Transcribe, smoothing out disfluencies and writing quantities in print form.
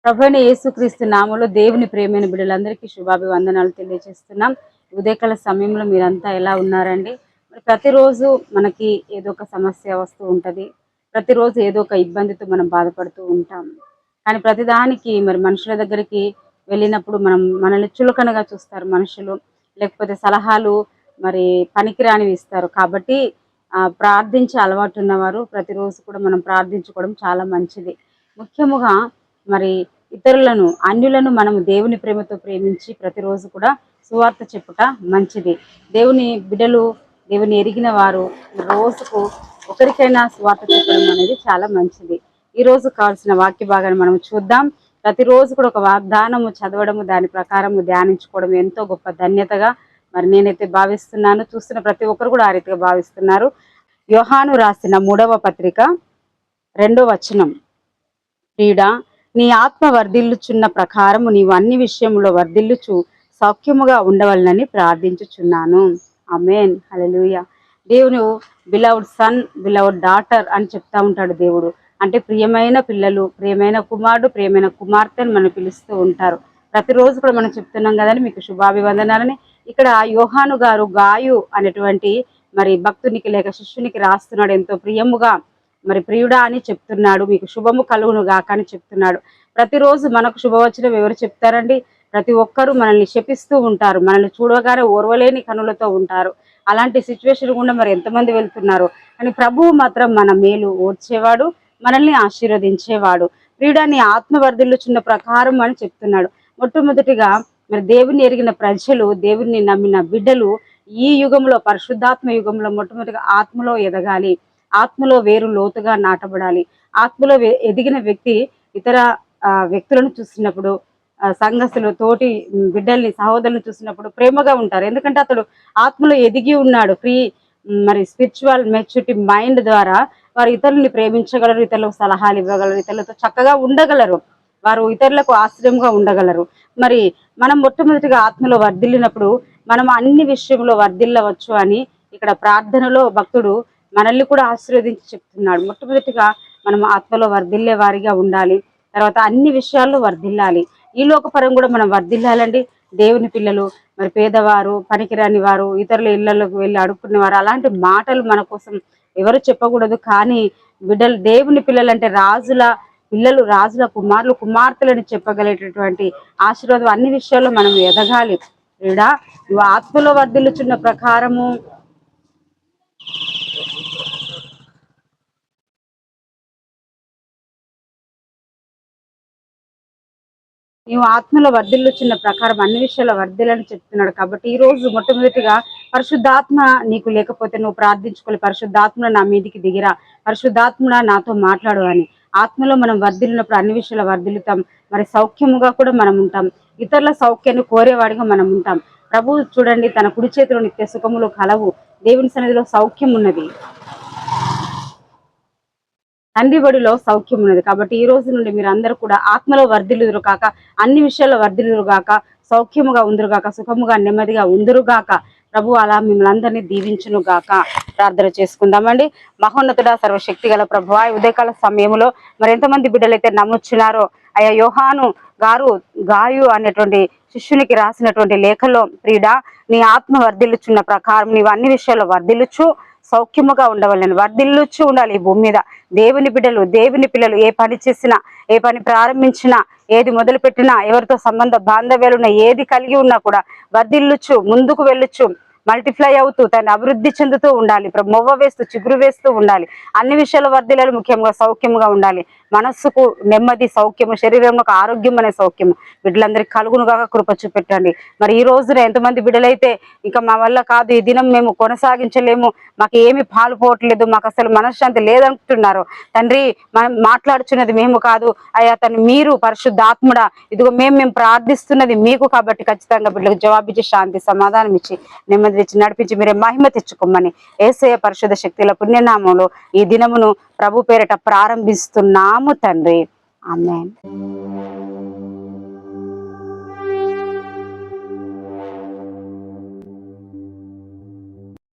ప్రభువైన యేసుక్రీస్తు నామములో దేవుని ప్రియమైన బిడ్డలందరికీ శుభాభివందనాలు తెలియజేస్తున్నాం. ఉదయకాల సమయంలో మీరంతా ఎలా ఉన్నారండి? మరి ప్రతిరోజు మనకి ఏదో ఒక సమస్య వస్తూ ఉంటుంది. ప్రతిరోజు ఏదో ఒక ఇబ్బందితో మనం బాధపడుతూ ఉంటాం. కానీ ప్రతిదానికి మరి మనుషుల దగ్గరికి వెళ్ళినప్పుడు మనల్ని చులకనగా చూస్తారు మనుషులు, లేకపోతే సలహాలు మరి పనికిరానివి ఇస్తారు. కాబట్టి ప్రార్థించే అలవాటు ఉన్నవారు ప్రతిరోజు కూడా మనం ప్రార్థించుకోవడం చాలా మంచిది. ముఖ్యముగా మరి ఇతరులను, అన్యులను మనం దేవుని ప్రేమతో ప్రేమించి ప్రతిరోజు కూడా సువార్త చెప్పుట మంచిది. దేవుని బిడ్డలు, దేవుని ఎరిగిన వారు రోజుకు ఒకరికైనా సువార్త చెప్పడం అనేది చాలా మంచిది. ఈ రోజు కావాల్సిన వాక్య భాగాన్ని మనం చూద్దాం. ప్రతిరోజు కూడా ఒక వాగ్దానము చదవడము, దాని ప్రకారము ధ్యానించుకోవడం ఎంతో గొప్ప ధన్యతగా మరి నేనైతే భావిస్తున్నాను. చూస్తున్న ప్రతి ఒక్కరు కూడా ఆ రీతిగా భావిస్తున్నారు. యోహాను రాసిన 3వ పత్రిక 2వ వచనం, ప్రియుడా, నీ ఆత్మ వర్ధిల్లుచున్న ప్రకారము నీవు అన్ని విషయంలో వర్ధిల్లుచు సౌఖ్యముగా ఉండవలనని ప్రార్థించుచున్నాను. ఆమేన్, హల్లెలూయా. దేవుడు బిలౌడ్ సన్, బిలౌడ్ డాటర్ అని చెప్తా ఉంటాడు. దేవుడు అంటే ప్రియమైన పిల్లలు, ప్రియమైన కుమారుడు, ప్రియమైన కుమార్తెను మనం పిలుస్తూ ఉంటారు. ప్రతిరోజు కూడా మనం చెప్తున్నాం కదండి, మీకు శుభాభివందనాలని. ఇక్కడ యోహాను గారు గాయు అనేటువంటి మరి భక్తునికి లేక శిష్యునికి రాస్తున్నాడు. ఎంతో ప్రియముగా మరి ప్రియుడా అని చెప్తున్నాడు, మీకు శుభము కలుగును గాక అని చెప్తున్నాడు. ప్రతిరోజు మనకు శుభవచనం ఎవరు చెప్తారండి? ప్రతి ఒక్కరూ మనల్ని శపిస్తూ ఉంటారు, మనల్ని చూడగానే ఓర్వలేని కనులతో ఉంటారు. అలాంటి సిచ్యువేషన్ గుండా మరి ఎంతమంది వెళ్తున్నారు. కానీ ప్రభువు మాత్రం మన మేలు ఓర్చేవాడు, మనల్ని ఆశీర్వదించేవాడు. ప్రియుడా, నీ ఆత్మ వర్ధిల్లుచున్న ప్రకారం అని చెప్తున్నాడు. మొట్టమొదటిగా మరి దేవుని ఎరిగిన ప్రజలు, దేవుని నమ్మిన బిడ్డలు ఈ యుగంలో, పరిశుద్ధాత్మ యుగంలో మొట్టమొదటిగా ఆత్మలో ఎదగాలి, ఆత్మలో వేరు లోతుగా నాటబడాలి. ఆత్మలో ఎదిగిన వ్యక్తి ఇతర వ్యక్తులను చూసినప్పుడు, సంఘస్థులు, తోటి బిడ్డల్ని, సహోదరులను చూసినప్పుడు ప్రేమగా ఉంటారు. ఎందుకంటే అతడు ఆత్మలో ఎదిగి ఉన్నాడు. మరి స్పిరిచువల్ మెచ్యూరిటీ మైండ్ ద్వారా వారు ఇతరులని ప్రేమించగలరు, ఇతరులకు సలహాలు ఇవ్వగలరు, ఇతరులతో చక్కగా ఉండగలరు, వారు ఇతరులకు ఆశ్రయంగా ఉండగలరు. మరి మనం మొట్టమొదటిగా ఆత్మలో వర్ధిల్లినప్పుడు మనం అన్ని విషయంలో వర్ధిల్లవచ్చు అని ఇక్కడ ప్రార్థనలో భక్తుడు మనల్ని కూడా ఆశీర్వదించి చెప్తున్నాడు. మొట్టమొదటిగా మనం ఆత్మలో వర్ధిల్లే వారిగా ఉండాలి. తర్వాత అన్ని విషయాల్లో వర్ధిల్లాలి. ఈ లోకపరం కూడా మనం వర్ధిల్లాలండి. దేవుని పిల్లలు, మరి పేదవారు, పనికిరాని వారు, ఇతరుల ఇళ్లలోకి వెళ్ళి అడుక్కునేవారు, అలాంటి మాటలు మన కోసం ఎవరు చెప్పకూడదు. కానీ బిడ్డలు, దేవుని పిల్లలు అంటే రాజుల పిల్లలు, రాజుల కుమారులు, కుమార్తెలను చెప్పగలిగేటటువంటి ఆశీర్వాదం అన్ని విషయాల్లో మనం ఎదగాలి. ఈడ నువ్వు ఆత్మలో వర్ధిల్లుచున్న ప్రకారము నీవు ఆత్మలో వర్ధిల్లుచున్న ప్రకారం అన్ని విషయాల్లో వర్ధిల్లని చెప్తున్నాడు. కాబట్టి ఈ రోజు మొట్టమొదటిగా పరిశుద్ధాత్మ నీకు లేకపోతే నువ్వు ప్రార్థించుకోవాలి. పరిశుద్ధాత్మ నా మీదికి దిగిరా, పరిశుద్ధాత్మ నాతో మాట్లాడు అని. ఆత్మలో మనం వర్ధిల్లినప్పుడు అన్ని విషయాలు వర్ధిల్లుతాం. మరి సౌఖ్యముగా కూడా మనం ఉంటాం, ఇతరుల సౌఖ్యాన్ని కోరేవాడిగా మనం ఉంటాం. ప్రభు చూడండి, తన కుడి చేతిలో నిత్య సుఖములు కలవు, దేవుని సన్నిధిలో సౌఖ్యం ఉన్నది, తండ్రి బడిలో సౌఖ్యం ఉన్నది. కాబట్టి ఈ రోజు నుండి మీరు అందరూ కూడా ఆత్మలో వర్ధిల్లుదురు కాక, అన్ని విషయాల్లో వర్ధిల్లురు గాక, సౌఖ్యముగా ఉందురు గాక, సుఖముగా నెమ్మదిగా ఉందురు గాక. ప్రభు అలా మిమ్మల్ని అందరినీ దీవించును గాక. ప్రార్థన చేసుకుందామండి. మహోన్నతుడా, సర్వశక్తి గల ప్రభువా, ఉదయకాల సమయంలో మరి ఎంతమంది బిడ్డలైతే నమ్ముచున్నారో అయ్యా, యోహాను గారు గాయు అనేటువంటి శిష్యునికి రాసినటువంటి లేఖలో, ప్రియుడా, నీ ఆత్మ వర్ధిల్లుచున్న ప్రకారం నీవు అన్ని విషయాల్లో వర్ధిల్లుచు సౌఖ్యముగా ఉండవాలని, వర్ధిల్లుచు ఉండాలి ఈ భూమి మీద. దేవుని బిడ్డలు, దేవుని పిల్లలు ఏ పని చేసినా, ఏ పని ప్రారంభించినా, ఏది మొదలు పెట్టినా, ఎవరితో సంబంధ బాంధవ్యాలున్నా, ఏది కలిగి ఉన్నా కూడా వర్ధిల్లుచు ముందుకు వెళ్ళొచ్చు, మల్టిప్లై అవుతూ తను అభివృద్ధి చెందుతూ ఉండాలి. మొవ్వ వేస్తూ చిగురు వేస్తూ ఉండాలి. అన్ని విషయాల వర్ధిల్లాలి. ముఖ్యంగా సౌఖ్యముగా ఉండాలి. మనస్సుకు నెమ్మది సౌఖ్యము, శరీరంలో ఆరోగ్యం అనే సౌఖ్యము బిడ్డలందరికీ కలుగునుగా కృప చూపెట్టండి. మరి ఈ రోజున ఎంతమంది బిడ్డలైతే ఇంకా మా వల్ల కాదు, ఈ దినం మేము కొనసాగించలేము, మాకు ఏమి పాలు పోవట్లేదు, మాకు అసలు మనశ్శాంతి లేదంటున్నారు. తండ్రి, మనం మాట్లాడుచున్నది మేము కాదు అయ్యా, తను మీరు పరిశుద్ధాత్ముడా, ఇదిగో మేము ప్రార్థిస్తున్నది మీకు. కాబట్టి ఖచ్చితంగా బిడ్డలకు జవాబిచ్చి శాంతి సమాధానం ఇచ్చి నెమ్మది తెచ్చి నడిపించి మీరే మహిమ తెచ్చుకోమని యేసయ్య పరిశుద్ధ శక్తుల పుణ్యనామంలో ఈ దినమును ప్రభు పేరిట ప్రారంభిస్తున్నాము తండ్రి. ఆమేన్.